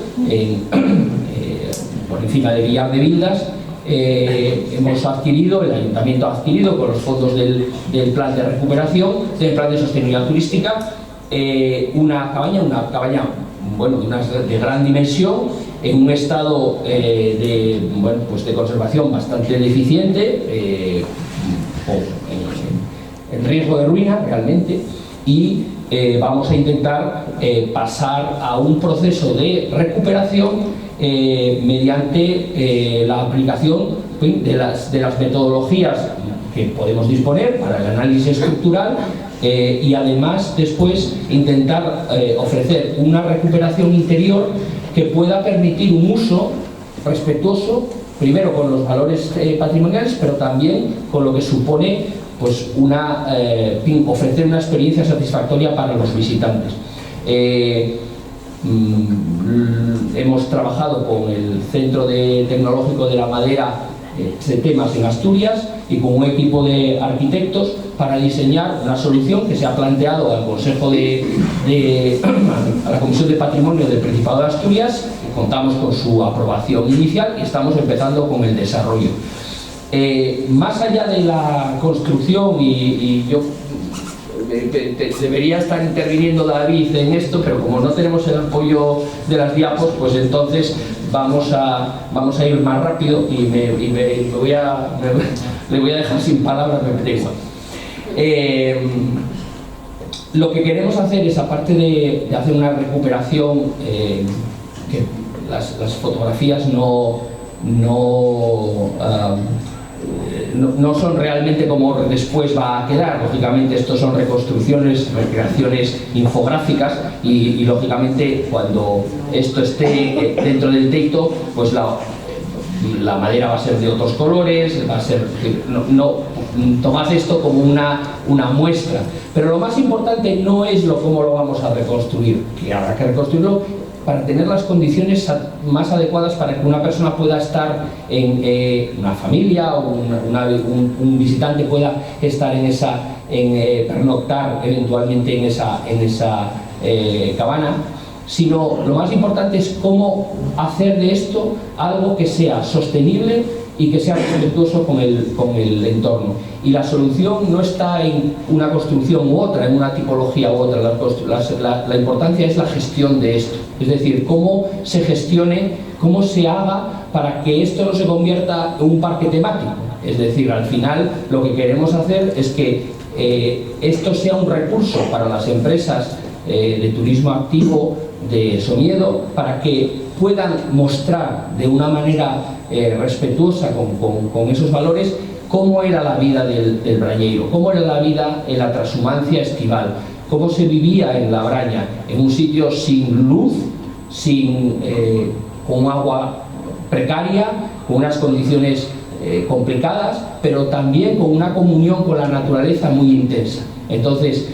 por encima de Villar de Vildas. Hemos adquirido, el ayuntamiento ha adquirido con los fondos del plan de recuperación, del plan de sostenibilidad turística, una cabaña bueno, de gran dimensión, en un estado de conservación bastante deficiente, en riesgo de ruina realmente, y vamos a intentar pasar a un proceso de recuperación mediante la aplicación de las metodologías que podemos disponer para el análisis estructural y además después intentar ofrecer una recuperación interior que pueda permitir un uso respetuoso, primero con los valores patrimoniales, pero también con lo que supone pues ofrecer una experiencia satisfactoria para los visitantes. Hemos trabajado con el Centro Tecnológico de la Madera de temas en Asturias y con un equipo de arquitectos para diseñar una solución que se ha planteado al Consejo a la Comisión de Patrimonio del Principado de Asturias. Contamos con su aprobación inicial y estamos empezando con el desarrollo. Más allá de la construcción, y yo debería estar interviniendo David en esto, pero como no tenemos el apoyo de las diapos, pues entonces vamos a ir más rápido y le voy a dejar sin palabras, me da igual. Lo que queremos hacer es, aparte de hacer una recuperación, que las fotografías no son realmente como después va a quedar. Lógicamente estos son reconstrucciones, recreaciones infográficas y lógicamente cuando esto esté dentro del teito, pues la madera va a ser de otros colores, va a ser, tomad esto como una muestra, pero lo más importante no es cómo lo vamos a reconstruir, que habrá que reconstruirlo para tener las condiciones más adecuadas para que una persona pueda estar una familia o un visitante pueda estar pernoctar eventualmente en esa cabana, sino lo más importante es cómo hacer de esto algo que sea sostenible y que sea respetuoso con el entorno. Y la solución no está en una construcción u otra, en una tipología u otra. La importancia es la gestión de esto. Es decir, cómo se gestione, cómo se haga para que esto no se convierta en un parque temático. Es decir, al final lo que queremos hacer es que esto sea un recurso para las empresas de turismo activo de Somiedo, para que puedan mostrar de una manera respetuosa con esos valores cómo era la vida del Brañeiro, cómo era la vida en la trashumancia estival, cómo se vivía en la Braña, en un sitio sin luz, con agua precaria, con unas condiciones complicadas, pero también con una comunión con la naturaleza muy intensa. Entonces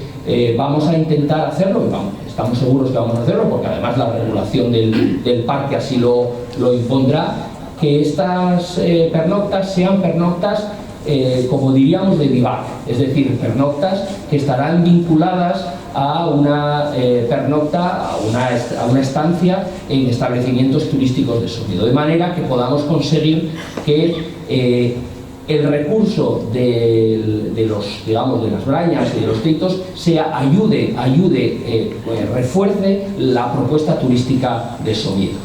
vamos a intentar hacerlo, estamos seguros que vamos a hacerlo, porque además la regulación del parque así lo impondrá, que estas pernoctas sean pernoctas como diríamos de vivac, es decir, pernoctas que estarán vinculadas a una pernocta, a una estancia en establecimientos turísticos de Somiedo, de manera que podamos conseguir que el recurso de las brañas y de los teitos refuerce la propuesta turística de Somiedo.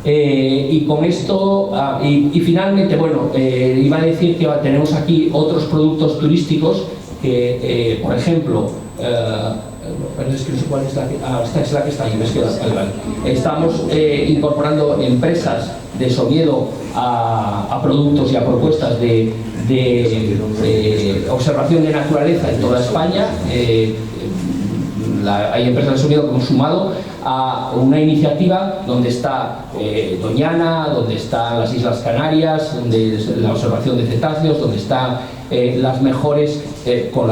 Y con esto, y finalmente, bueno, iba a decir que tenemos aquí otros productos turísticos que, por ejemplo, es que no sé cuál es la que, esta es la que está ahí, vale. Estamos incorporando empresas de Somiedo a productos y a propuestas de observación de naturaleza en toda España. Hay empresas de Somiedo que hemos sumado a una iniciativa donde está Doñana, donde están las Islas Canarias, donde es la observación de cetáceos, donde están las mejores con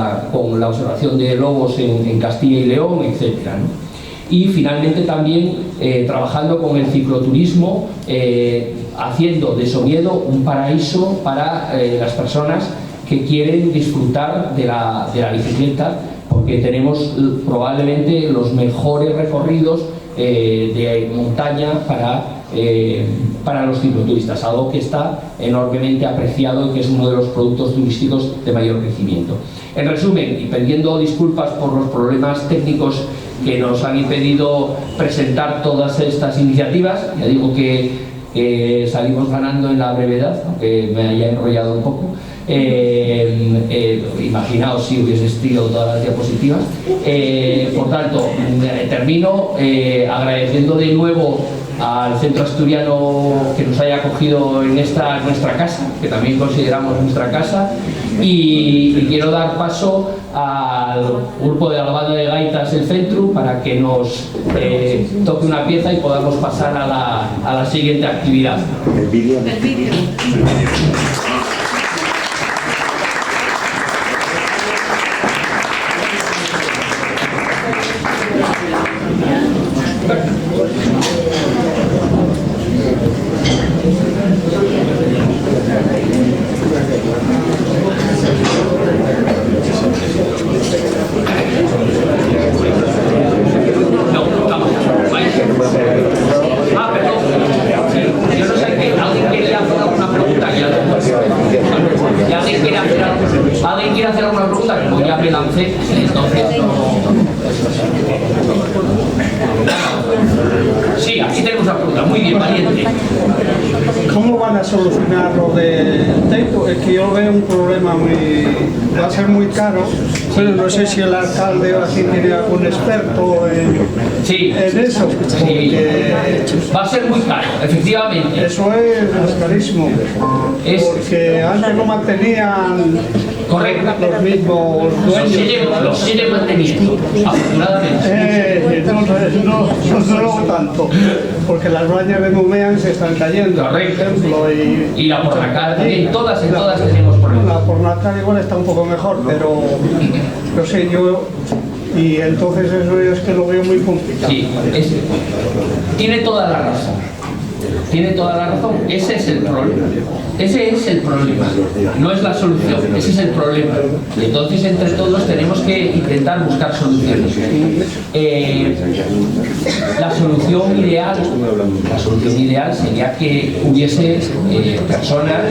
la observación de lobos en Castilla y León, etc., ¿no? Y finalmente también trabajando con el cicloturismo, haciendo de Somiedo un paraíso para las personas que quieren disfrutar de la bicicleta, porque tenemos probablemente los mejores recorridos de montaña para los cicloturistas, algo que está enormemente apreciado y que es uno de los productos turísticos de mayor crecimiento. En resumen, y pidiendo disculpas por los problemas técnicos que nos han impedido presentar todas estas iniciativas, ya digo que salimos ganando en la brevedad, aunque me haya enrollado un poco. Imaginaos si hubiese estirado todas las diapositivas. Por tanto, termino agradeciendo de nuevo al Centro Asturiano que nos haya acogido en nuestra casa, que también consideramos nuestra casa, y quiero dar paso al grupo de la banda de gaitas del Centro para que nos toque una pieza y podamos pasar a la siguiente actividad. El vídeo. ¿Alguien quiere hacer alguna pregunta? Como ya me lancé, entonces sí, aquí tenemos una pregunta, muy bien, valiente. ¿Cómo van a solucionar lo del techo? Es que yo veo un problema va a ser muy caro, pero no sé si el alcalde o así tiene algún experto en eso. Sí. Va a ser muy caro, efectivamente. Eso es carísimo, porque antes lo mantenían los mismos dueños. Los siguen manteniendo, afortunadamente. No tanto, porque las vallas de Mumean se están cayendo, por ejemplo, y la Pornacar también, todas tenemos problemas. La Pornacar igual está un poco mejor, pero sé yo, y entonces eso es que lo veo muy complicado. Sí, tiene toda la razón. Tiene toda la razón, ese es el problema. Ese es el problema, no es la solución, ese es el problema. Entonces entre todos tenemos que intentar buscar soluciones. La solución ideal sería que hubiese personas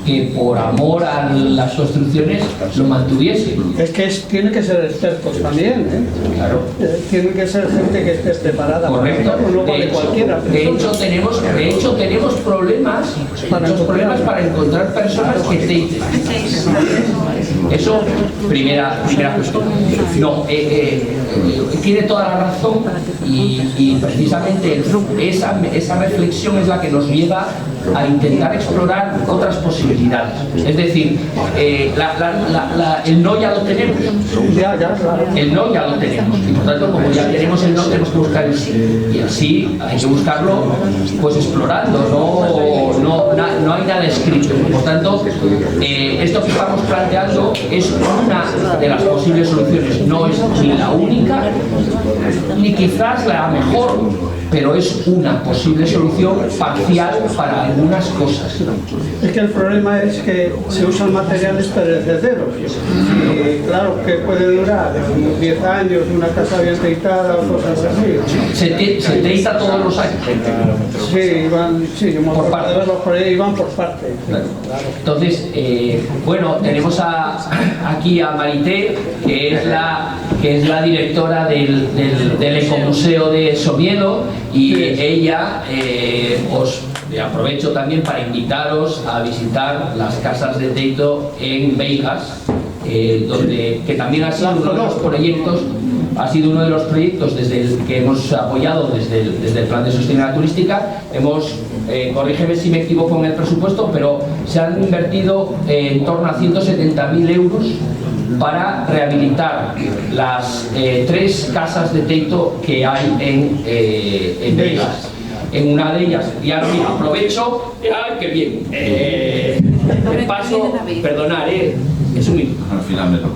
que por amor a las construcciones lo mantuviesen. Es que tiene que ser expertos también, Claro. Tiene que ser gente que esté preparada. Correcto. No vale cualquiera. De hecho tenemos problemas para encontrar personas que teiten. Eso, primera cuestión. No, tiene toda la razón y precisamente esa reflexión es la que nos lleva a intentar explorar otras posibilidades. Es decir, el no ya lo tenemos. El no ya lo tenemos. Y por tanto, como ya tenemos el no, tenemos que buscar el sí. Y el sí hay que buscarlo pues explorando, no hay nada escrito. Por tanto, esto que estamos planteando es una de las posibles soluciones. No es ni la única, ni quizás la mejor, pero es una posible solución parcial para algunas cosas. Es que el problema es que se usan materiales perecederos y claro que puede durar 10 años una casa bien teitada o cosas así. Se teita todos los años. Sí, yo me acuerdo de verlos por ahí, van por parte. Claro. Entonces, bueno, tenemos aquí a Marité, que es la directora del Ecomuseo de Somiedo, y ella os aprovecho también para invitaros a visitar las casas de teito en Veigas, que también ha sido uno de los proyectos. Ha sido uno de los proyectos que hemos apoyado desde el Plan de Sostenibilidad Turística. Corrígeme si me equivoco en el presupuesto, pero se han invertido en torno a 170.000 euros para rehabilitar las 3 casas de teito que hay en Vegas. En una de ellas, y ahora mira, aprovecho, ¡ay, qué bien! Me paso, perdonar, es un minuto. Al final me toca.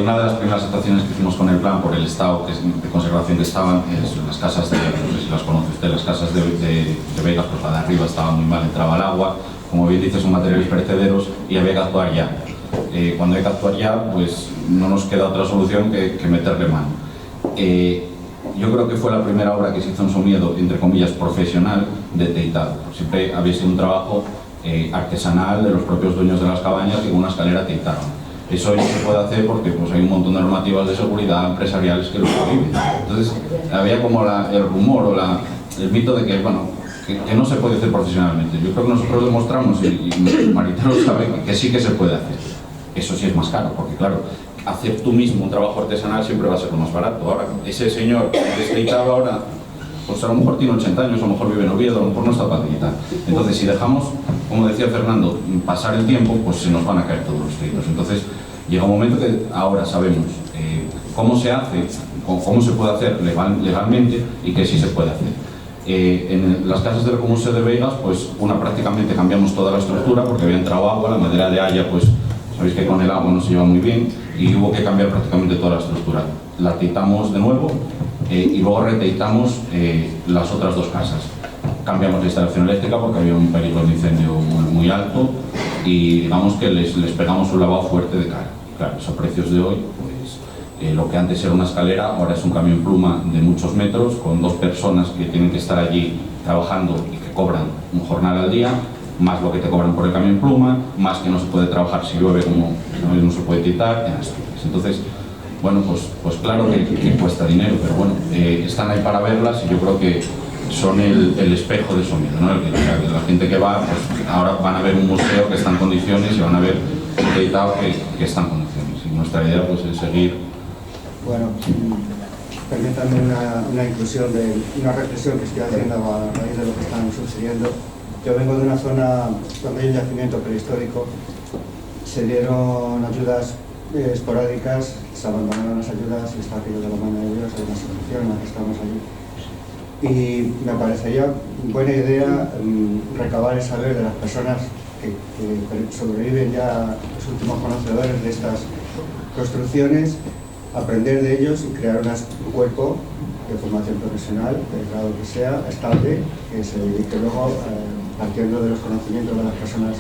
Una de las primeras actuaciones que hicimos con el plan por el estado de conservación que estaban es las casas no sé si las conoce usted, las casas de Vegas, pues la de arriba estaba muy mal, entraba el agua, como bien dice son materiales perecederos y había que actuar ya. Cuando hay que actuar ya, pues no nos queda otra solución que meterle mano. Yo creo que fue la primera obra que se hizo en Somiedo, entre comillas, profesional, de teitado. Siempre había sido un trabajo artesanal de los propios dueños de las cabañas que con una escalera teitaron. Eso no se puede hacer porque pues, hay un montón de normativas de seguridad empresariales que lo prohíben. Entonces, había como el rumor o el mito de que, bueno, que no se puede hacer profesionalmente. Yo creo que nosotros demostramos, y Marité lo sabe, que sí que se puede hacer. Eso sí es más caro, porque claro, hacer tú mismo un trabajo artesanal siempre va a ser lo más barato. Ahora, ese señor que teitaba ahora, pues a lo mejor tiene 80 años, a lo mejor vive en Oviedo, a lo mejor no está facilitada. Entonces, si dejamos, como decía Fernando, pasar el tiempo, pues se nos van a caer todos los créditos. Entonces, llega un momento que ahora sabemos cómo se hace, cómo se puede hacer legalmente y qué sí se puede hacer. En las casas de la Comuna de Veigas, pues prácticamente cambiamos toda la estructura porque había entrado agua, la madera de haya, pues sabéis que con el agua no se lleva muy bien y hubo que cambiar prácticamente toda la estructura. La teitamos de nuevo y luego reteitamos las otras dos casas. Cambiamos la instalación eléctrica porque había un peligro de incendio muy alto y digamos que les pegamos un lavado fuerte de cara. Claro, esos precios de hoy, pues lo que antes era una escalera, ahora es un camión pluma de muchos metros con 2 personas que tienen que estar allí trabajando y que cobran un jornal al día, más lo que te cobran por el camión pluma, más que no se puede trabajar si llueve, como no se puede quitar en Asturias. Entonces, bueno, pues claro que cuesta dinero, pero bueno, están ahí para verlas y yo creo que son el espejo de Somiedo, ¿no? La gente que va, pues ahora van a ver un museo que está en condiciones y van a ver un editado que está en condiciones. Y nuestra idea pues es seguir. Bueno, permítanme una inclusión de una reflexión que estoy haciendo a raíz de lo que están sucediendo. Yo vengo de una zona donde hay un yacimiento prehistórico, se dieron ayudas esporádicas, se abandonaron las ayudas y está aquello de la mano de Dios, hay una solución en la que estamos allí. Y me parecería buena idea recabar el saber de las personas que sobreviven ya, los últimos conocedores de estas construcciones, aprender de ellos y crear un cuerpo de formación profesional, del grado que sea, estable, que se dedique luego, partiendo de los conocimientos de las personas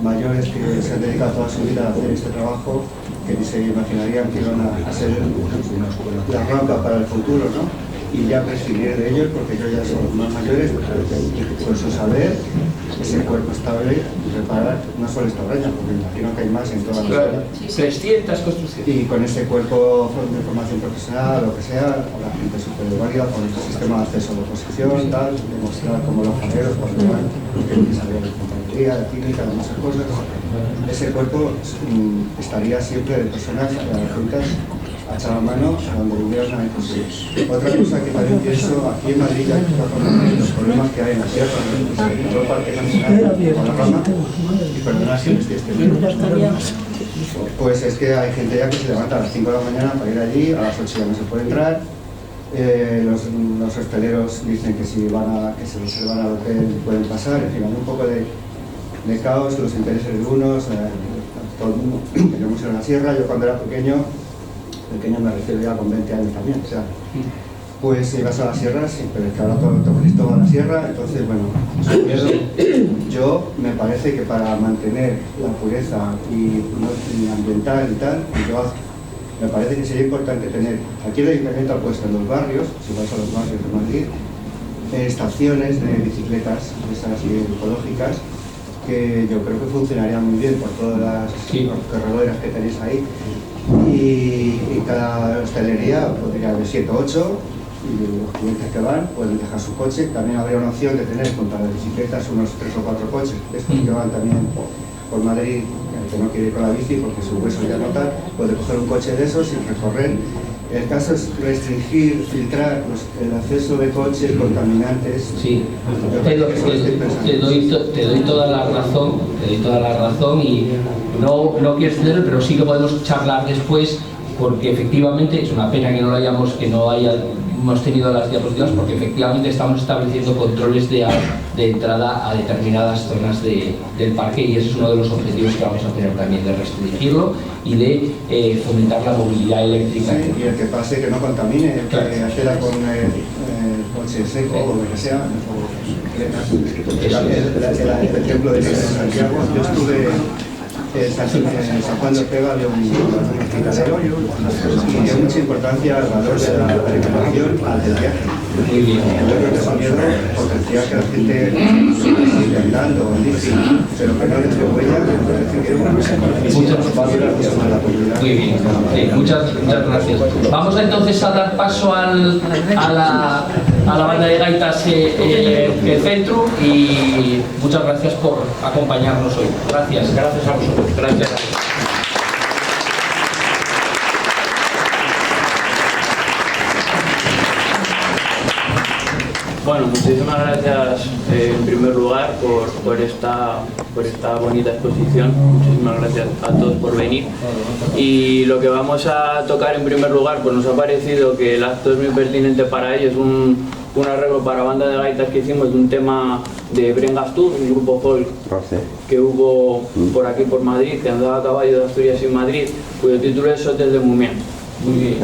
mayores que se han dedicado toda su vida a hacer este trabajo, que ni se imaginarían que iban a ser la rampa para el futuro, ¿no? Y ya prescindir de ellos porque ellos ya son más mayores, con su saber, ese cuerpo estable y preparar no solo esta braña, porque me imagino que hay más en toda la ciudad. 300 construcciones. Y con ese cuerpo de formación profesional, lo que sea, la gente súper válida, con el sistema de acceso a la oposición, tal, demostrar como los jarreros cuando van, que sabían de ingeniería, de química, de muchas cosas. Ese cuerpo estaría siempre de personas adjuntas a echar a mano a donde hubiera una necesidad. Otra cosa que también pienso, aquí en Madrid ya hay los problemas que hay en la sierra, en el Parque Nacional, con la rama, y perdonad si me estoy extendiendo. Pues es que hay gente ya que se levanta a las 5 de la mañana para ir allí, a las 8 ya no se puede entrar. Los hosteleros dicen que si se reservan al hotel pueden pasar, en fin, hay un poco de caos, los intereses de unos, todo el mundo queremos ir a la sierra. Yo cuando era pequeño me refiero ya con 20 años también, o sea, pues ibas a la sierra, sí, pero es que ahora todo Cristo va a la sierra, entonces bueno, yo me parece que para mantener la pureza y ambiental y tal, me parece que sería importante tener, aquí el ayuntamiento ha puesto en los barrios, si vas a los barrios de Madrid, estaciones de bicicletas, esas ecológicas, que yo creo que funcionarían muy bien por todas las corredoras que tenéis ahí. Y cada hostelería podría haber 7 o 8 y los clientes que van pueden dejar su coche. También habría una opción de tener junto a las bicicletas unos 3 o 4 coches, estos que van también por Madrid, el que no quiere ir con la bici porque su hueso ya no tal, puede coger un coche de esos y recorrer. El caso es restringir, filtrar el acceso de coches contaminantes. Sí, te doy toda la razón y no quiero extender, pero sí que podemos charlar después, porque efectivamente es una pena que no hayamos tenido las diapositivas, porque efectivamente estamos estableciendo controles de entrada a determinadas zonas del parque, y ese es uno de los objetivos que vamos a tener también, de restringirlo y de fomentar la movilidad eléctrica. Sí, y el que pase que no contamine, claro, que acceda con coche seco o lo que sea. El ejemplo de Santiago, yo estuve en San Juan de Ortega, había un hospitalero y dio mucha importancia al valor de la recuperación del viaje. Muy bien. Yo creo que ese miedo potencia que la gente sigue andando en bici, pero que no deje huella, me parece que muy bien. Muchas gracias. Vamos entonces a dar paso a la banda de gaitas del centro, y muchas gracias por acompañarnos hoy. Gracias a vosotros. Gracias. Bueno, muchísimas gracias en primer lugar por esta bonita exposición. Muchísimas gracias a todos por venir. Y lo que vamos a tocar en primer lugar, pues nos ha parecido que el acto es muy pertinente para ello. Es un arreglo para banda de gaitas que hicimos de un tema de Brengastur, un grupo folk que hubo por aquí por Madrid, que andaba a caballo de Asturias y Madrid, cuyo título es Sotes de Mumián. Muy bien.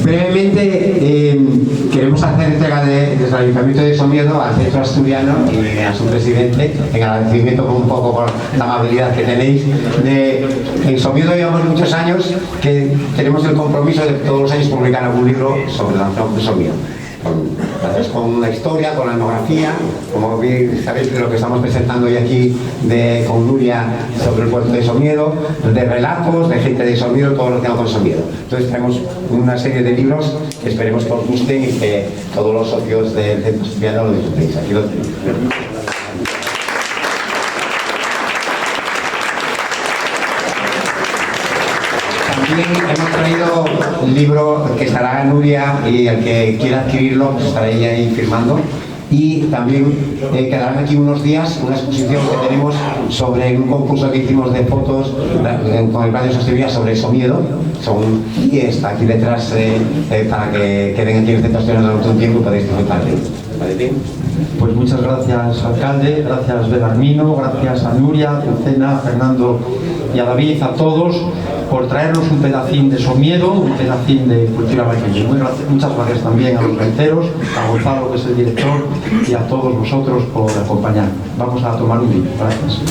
Brevemente, queremos hacer entrega desde el Ayuntamiento de Somiedo al Centro Asturiano y a su presidente, en agradecimiento un poco por la amabilidad que tenéis. En Somiedo llevamos muchos años que tenemos el compromiso de todos los años publicar algún libro sobre la zona de Somiedo. Con la historia, con la etnografía, como bien sabéis de lo que estamos presentando hoy aquí con Nuria sobre el puerto de Somiedo, de relatos, de gente de Somiedo, todo lo que tenga con Somiedo. Entonces tenemos una serie de libros que esperemos que os gusten y que todos los socios del Centro Asturiano lo disfrutéis. Aquí lo tenéis. También hemos traído un libro que estará Nuria y el que quiera adquirirlo pues estará ella ahí firmando. Y también quedarán aquí unos días una exposición que tenemos sobre un concurso que hicimos de fotos con el plan de sostenibilidad sobre Somiedo. Y está aquí detrás para que queden aquí en el Centro Asturiano durante un tiempo y podéis disfrutar de él. ¿Vale? Pues muchas gracias, alcalde, gracias Belarmino, gracias a Nuria, a Lucena, a Fernando y a David, a todos, por traernos un pedacín de Somiedo, un pedacín de cultura vaqueña. Muchas gracias también a los venceros, a Gonzalo, que es el director, y a todos vosotros por acompañarnos. Vamos a tomar un vino. Gracias.